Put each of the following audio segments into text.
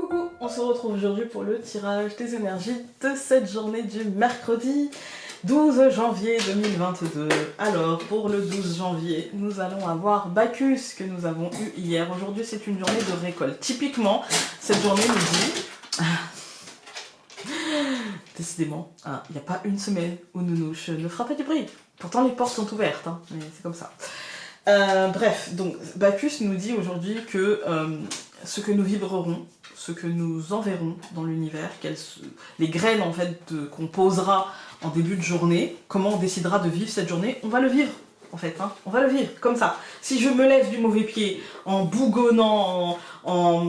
Coucou, on se retrouve aujourd'hui pour le tirage des énergies de cette journée du mercredi 12 janvier 2022. Alors, pour le 12 janvier, nous allons avoir Bacchus que nous avons eu hier. Aujourd'hui, c'est une journée de récolte. Typiquement, cette journée nous dit... Décidément, il n'y a pas une semaine où Nounouche ne fera pas du bruit. Pourtant, les portes sont ouvertes, hein, mais c'est comme ça. Bref, donc Bacchus nous dit aujourd'hui que ce que nous vibrerons, ce que nous enverrons dans l'univers, les graines en fait qu'on posera en début de journée, comment on décidera de vivre cette journée, on va le vivre en fait, hein, on va le vivre comme ça. Si je me lève du mauvais pied en bougonnant, en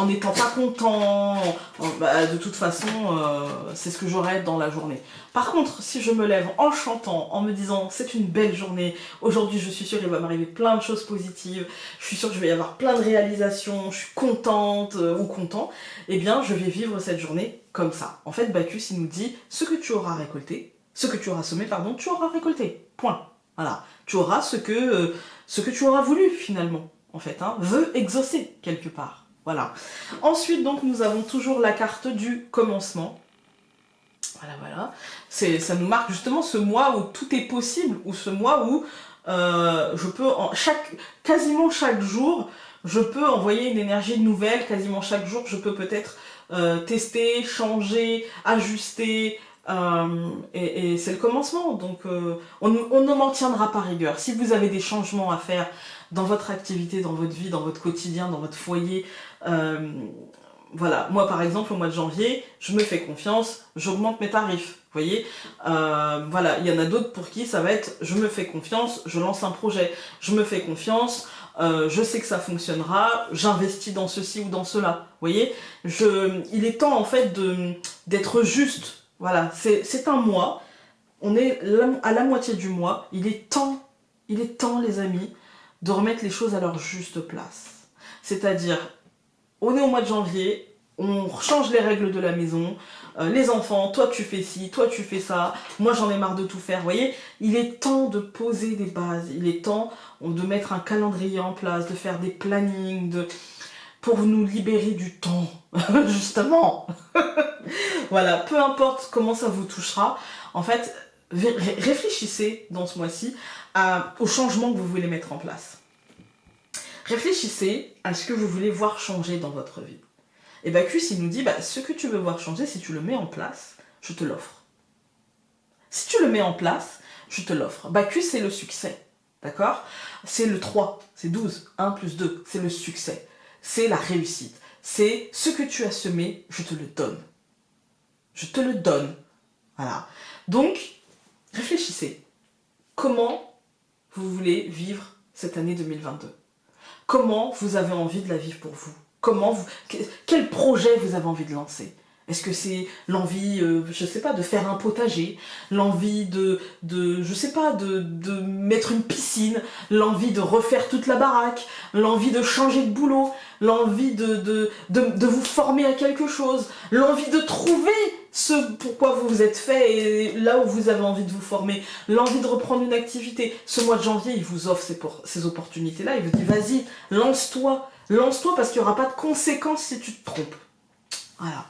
n'étant pas content, de toute façon c'est ce que j'aurai dans la journée. Par contre, si je me lève en chantant, en me disant c'est une belle journée, aujourd'hui je suis sûre qu'il va m'arriver plein de choses positives, je suis sûre que je vais y avoir plein de réalisations, je suis contente ou content, eh bien je vais vivre cette journée comme ça. En fait, Bacchus il nous dit ce que tu auras récolté, ce que tu auras semé, pardon, tu auras récolté. Point. Voilà. Tu auras ce que tu auras voulu finalement, en fait, hein, veut exaucer quelque part. Voilà. Ensuite, donc, nous avons toujours la carte du commencement. Voilà, voilà. Ça nous marque justement ce mois où tout est possible, ou ce mois où je peux, quasiment chaque jour, je peux envoyer une énergie nouvelle, quasiment chaque jour, je peux peut-être tester, changer, ajuster, et c'est le commencement, donc on ne m'en tiendra pas rigueur. Si vous avez des changements à faire dans votre activité, dans votre vie, dans votre quotidien, dans votre foyer, voilà, moi par exemple au mois de janvier, je me fais confiance, j'augmente mes tarifs, vous voyez, voilà, il y en a d'autres pour qui ça va être, je me fais confiance, je lance un projet, je me fais confiance, je sais que ça fonctionnera, j'investis dans ceci ou dans cela, vous voyez, il est temps en fait d'être juste. Voilà, c'est un mois, on est à la moitié du mois, il est temps les amis, de remettre les choses à leur juste place. C'est-à-dire, on est au mois de janvier, on change les règles de la maison, les enfants, toi tu fais ci, toi tu fais ça, moi j'en ai marre de tout faire, vous voyez, il est temps de poser des bases, il est temps de mettre un calendrier en place, de faire des plannings, pour nous libérer du temps, justement. Voilà, peu importe comment ça vous touchera, en fait, réfléchissez dans ce mois-ci aux changements que vous voulez mettre en place. Réfléchissez à ce que vous voulez voir changer dans votre vie. Et Bacchus, il nous dit, ce que tu veux voir changer, si tu le mets en place, je te l'offre. Si tu le mets en place, je te l'offre. Bacchus, c'est le succès, d'accord? C'est le 3, c'est 12, 1 plus 2, c'est le succès. C'est la réussite. C'est ce que tu as semé, je te le donne. Je te le donne. Voilà. Donc, réfléchissez. Comment vous voulez vivre cette année 2022? Comment vous avez envie de la vivre pour vous? Quel projet vous avez envie de lancer? Est-ce que c'est l'envie, je sais pas, de faire un potager, l'envie je sais pas, de mettre une piscine, l'envie de refaire toute la baraque, l'envie de changer de boulot, l'envie de vous former à quelque chose, l'envie de trouver ce pourquoi vous vous êtes fait et là où vous avez envie de vous former, l'envie de reprendre une activité. Ce mois de janvier, il vous offre ces opportunités-là, il vous dit vas-y, lance-toi parce qu'il n'y aura pas de conséquences si tu te trompes. Voilà.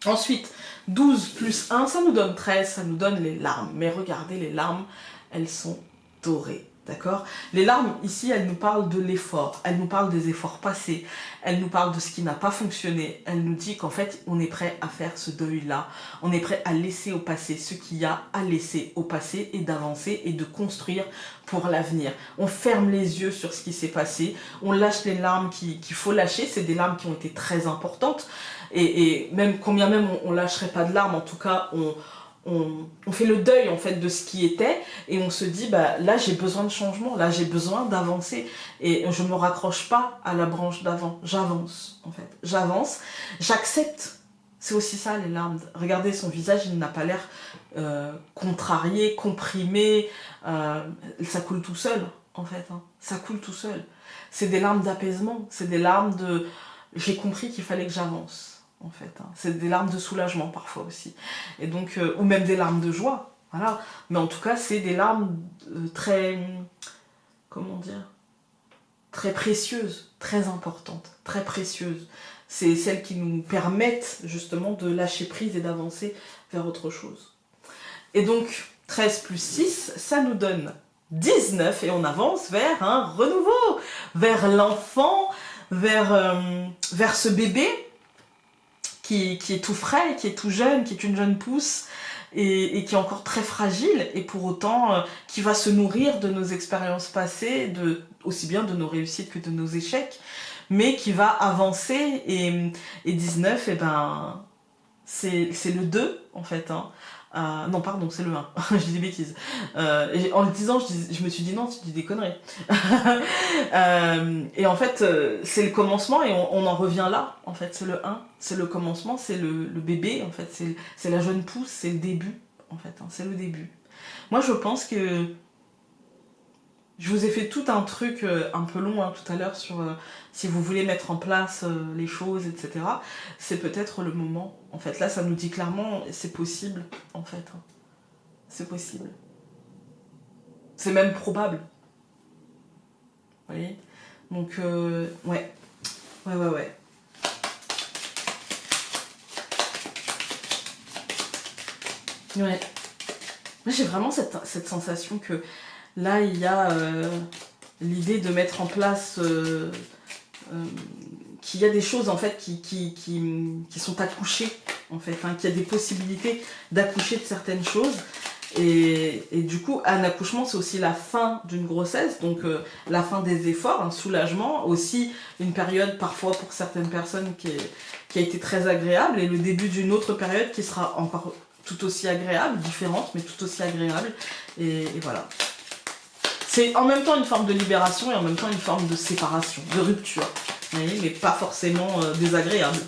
Ensuite, 12 plus 1, ça nous donne 13, ça nous donne les larmes. Mais regardez, les larmes, elles sont dorées, d'accord? Les larmes, ici, elles nous parlent de l'effort, elles nous parlent des efforts passés, elles nous parlent de ce qui n'a pas fonctionné, elles nous disent qu'en fait, on est prêt à faire ce deuil-là, on est prêt à laisser au passé ce qu'il y a à laisser au passé et d'avancer et de construire pour l'avenir. On ferme les yeux sur ce qui s'est passé, on lâche les larmes qu'il faut lâcher, c'est des larmes qui ont été très importantes, et même, combien même on lâcherait pas de larmes, en tout cas, on fait le deuil en fait de ce qui était et on se dit là j'ai besoin de changement, là j'ai besoin d'avancer et je me raccroche pas à la branche d'avant, j'avance en fait, j'avance, j'accepte. C'est aussi ça les larmes. Regardez son visage, il n'a pas l'air contrarié, comprimé, ça coule tout seul en fait, hein. Ça coule tout seul. C'est des larmes d'apaisement, c'est des larmes de j'ai compris qu'il fallait que j'avance. En fait, hein. C'est des larmes de soulagement parfois aussi, et donc ou même des larmes de joie, voilà. Mais en tout cas, c'est des larmes très, comment dire, très précieuses, très importantes, très précieuses. C'est celles qui nous permettent justement de lâcher prise et d'avancer vers autre chose. Et donc, 13 plus 6, ça nous donne 19 et on avance vers un renouveau, vers l'enfant, vers ce bébé qui est tout frais, qui est tout jeune, qui est une jeune pousse et qui est encore très fragile et pour autant qui va se nourrir de nos expériences passées, aussi bien de nos réussites que de nos échecs, mais qui va avancer et 19, ben, c'est le 2 en fait. Hein. Non, pardon, c'est le 1. Je dis des bêtises. En le disant, je me suis dit non, tu dis des conneries. Et en fait, c'est le commencement et on en revient là. En fait, c'est le 1. C'est le commencement, c'est le bébé. En fait, c'est la jeune pousse, c'est le début. En fait, hein, c'est le début. Moi, je pense que je vous ai fait tout un truc un peu long hein, tout à l'heure sur si vous voulez mettre en place les choses, etc. C'est peut-être le moment. En fait, là, ça nous dit clairement, c'est possible, en fait. Hein. C'est possible. C'est même probable. Vous voyez? Donc, ouais. Ouais. Ouais. Moi, j'ai vraiment cette sensation que là, il y a l'idée de mettre en place qu'il y a des choses en fait qui sont accouchées, en fait, hein, qu'il y a des possibilités d'accoucher de certaines choses. Et du coup, un accouchement, c'est aussi la fin d'une grossesse, donc la fin des efforts, un soulagement, aussi une période parfois pour certaines personnes qui a été très agréable, et le début d'une autre période qui sera encore tout aussi agréable, différente, mais tout aussi agréable, et voilà. C'est en même temps une forme de libération et en même temps une forme de séparation, de rupture, vous voyez, mais pas forcément désagréable.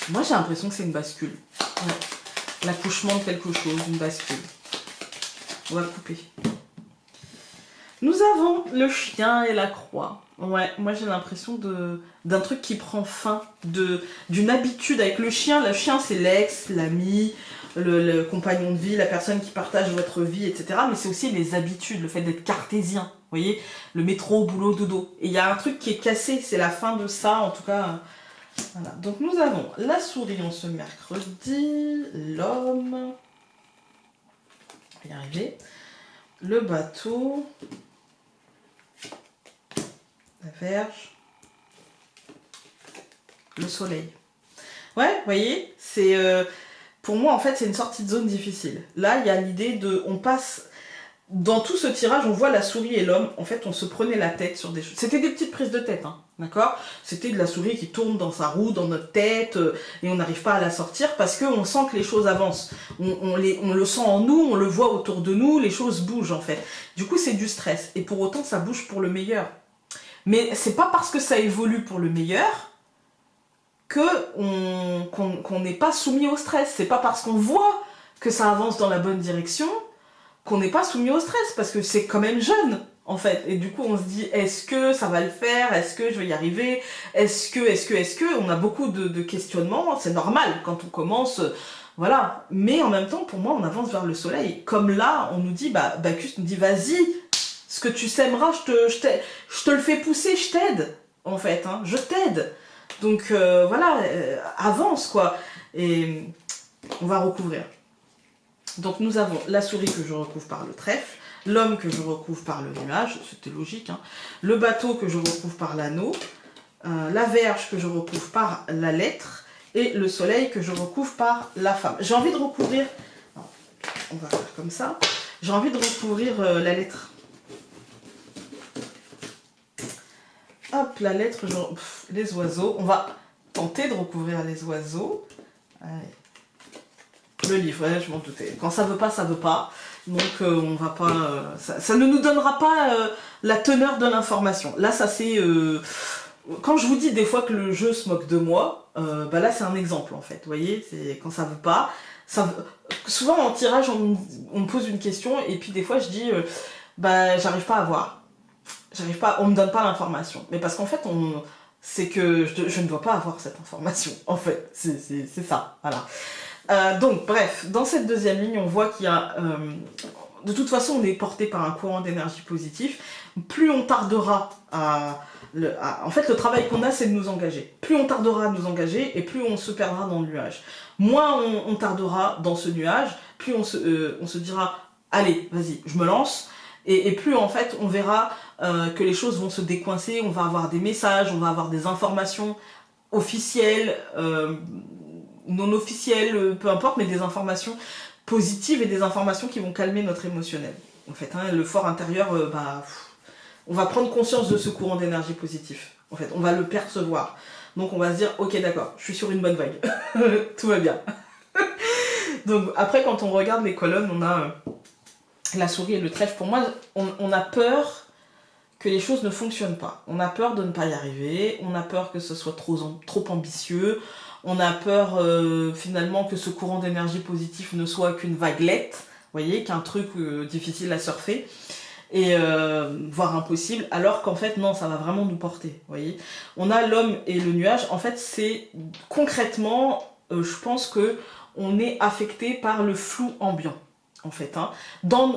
Moi, j'ai l'impression que c'est une bascule. Ouais. L'accouchement de quelque chose, une bascule. On va le couper. Nous avons le chien et la croix. Ouais, moi j'ai l'impression d'un truc qui prend fin, d'une habitude avec le chien. Le chien, c'est l'ex, l'ami, le compagnon de vie, la personne qui partage votre vie, etc. Mais c'est aussi les habitudes, le fait d'être cartésien. Vous voyez, le métro, boulot, dodo. Et il y a un truc qui est cassé, c'est la fin de ça, en tout cas. Voilà. Donc nous avons la souris en ce mercredi, l'homme, on va y arriver, le bateau, la Vierge, le soleil. Ouais, vous voyez, c'est pour moi en fait c'est une sortie de zone difficile. Là il y a l'idée de, on passe, dans tout ce tirage on voit la souris et l'homme, en fait on se prenait la tête sur des choses. C'était des petites prises de tête, hein, d'accord? C'était de la souris qui tourne dans sa roue, dans notre tête, et on n'arrive pas à la sortir parce qu'on sent que les choses avancent. On le sent en nous, on le voit autour de nous, les choses bougent en fait. Du coup c'est du stress, et pour autant ça bouge pour le meilleur. Mais c'est pas parce que ça évolue pour le meilleur qu'on n'est pas soumis au stress. C'est pas parce qu'on voit que ça avance dans la bonne direction qu'on n'est pas soumis au stress, parce que c'est quand même jeune, en fait. Et du coup, on se dit, est-ce que ça va le faire? Est-ce que je vais y arriver? Est-ce que on a beaucoup de questionnements, c'est normal quand on commence, voilà. Mais en même temps, pour moi, on avance vers le soleil. Comme là, on nous dit, Bacchus nous dit, vas-y, ce que tu sèmeras, je te le fais pousser, je t'aide, en fait, hein, je t'aide. Donc voilà, avance quoi. Et on va recouvrir. Donc nous avons la souris que je recouvre par le trèfle, l'homme que je recouvre par le nuage, c'était logique, hein, le bateau que je recouvre par l'anneau, la Vierge que je recouvre par la lettre, et le soleil que je recouvre par la femme. J'ai envie de recouvrir, non, on va faire comme ça, j'ai envie de recouvrir la lettre. Hop, la lettre, les oiseaux. On va tenter de recouvrir les oiseaux. Allez. Le livre, ouais, je m'en doutais. Quand ça veut pas, ça veut pas. Donc on va pas. Ça ne nous donnera pas la teneur de l'information. Là, ça c'est. Quand je vous dis des fois que le jeu se moque de moi, là c'est un exemple en fait. Vous voyez, c'est quand ça veut pas. Souvent en tirage, on me pose une question et puis des fois je dis, j'arrive pas à voir. J'arrive pas, on me donne pas l'information. Mais parce qu'en fait, c'est que je ne dois pas avoir cette information. En fait, c'est ça. Voilà. Donc, bref, dans cette deuxième ligne, on voit qu'il y a... de toute façon, on est porté par un courant d'énergie positif. plus on tardera en fait, le travail qu'on a, c'est de nous engager. Plus on tardera à nous engager, et plus on se perdra dans le nuage. Moins on tardera dans ce nuage, plus on se dira, allez, vas-y, je me lance. Et plus, en fait, on verra que les choses vont se décoincer, on va avoir des messages, on va avoir des informations officielles, non officielles, peu importe, mais des informations positives et des informations qui vont calmer notre émotionnel. En fait, hein, le fort intérieur, on va prendre conscience de ce courant d'énergie positif. En fait, on va le percevoir. Donc on va se dire, ok d'accord, je suis sur une bonne vague. Tout va bien. Donc après, quand on regarde les colonnes, on a la souris et le trèfle. Pour moi, on a peur que les choses ne fonctionnent pas. On a peur de ne pas y arriver. On a peur que ce soit trop ambitieux. On a peur finalement que ce courant d'énergie positif ne soit qu'une vaguelette. Vous voyez, qu'un truc difficile à surfer. Et voire impossible, alors qu'en fait non, ça va vraiment nous porter, vous voyez. On a l'homme et le nuage, en fait c'est concrètement, je pense que on est affecté par le flou ambiant, en fait. Hein.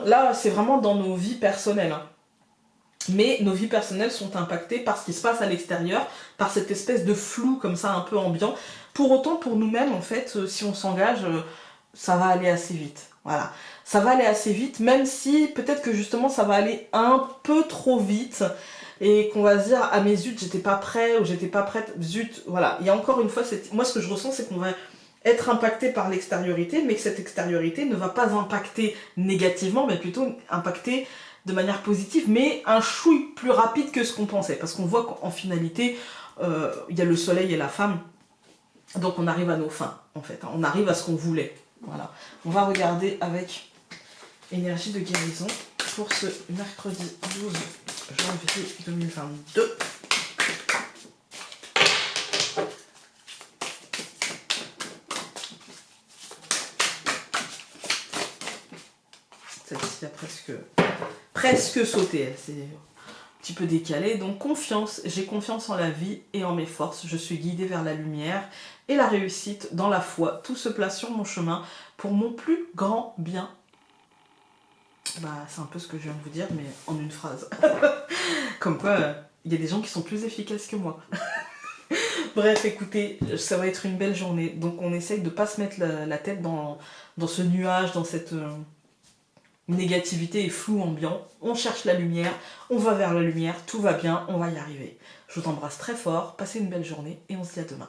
Là c'est vraiment dans nos vies personnelles, hein. Mais nos vies personnelles sont impactées par ce qui se passe à l'extérieur, par cette espèce de flou comme ça un peu ambiant. Pour autant, pour nous-mêmes, en fait, si on s'engage, ça va aller assez vite. Voilà. Ça va aller assez vite, même si peut-être que justement ça va aller un peu trop vite et qu'on va se dire ah mais zut, j'étais pas prêt ou j'étais pas prête, zut, voilà. Et encore une fois, moi ce que je ressens, c'est qu'on va être impacté par l'extériorité, mais que cette extériorité ne va pas impacter négativement, mais plutôt impacter de manière positive, mais un chouille plus rapide que ce qu'on pensait, parce qu'on voit qu'en finalité, il y a le soleil et la femme, donc on arrive à nos fins, en fait, hein. On arrive à ce qu'on voulait. Voilà. On va regarder avec énergie de guérison pour ce mercredi 12 janvier 2022. Celle-ci a presque sauté, elle s'est un petit peu décalée. Donc confiance, j'ai confiance en la vie et en mes forces. Je suis guidée vers la lumière et la réussite dans la foi. Tout se place sur mon chemin pour mon plus grand bien. C'est un peu ce que je viens de vous dire, mais en une phrase. Comme quoi, il y a des gens qui sont plus efficaces que moi. Bref, écoutez, ça va être une belle journée. Donc on essaye de ne pas se mettre la tête dans ce nuage, dans cette négativité et flou ambiant. On cherche la lumière, on va vers la lumière, tout va bien, on va y arriver. Je vous embrasse très fort, passez une belle journée et on se dit à demain.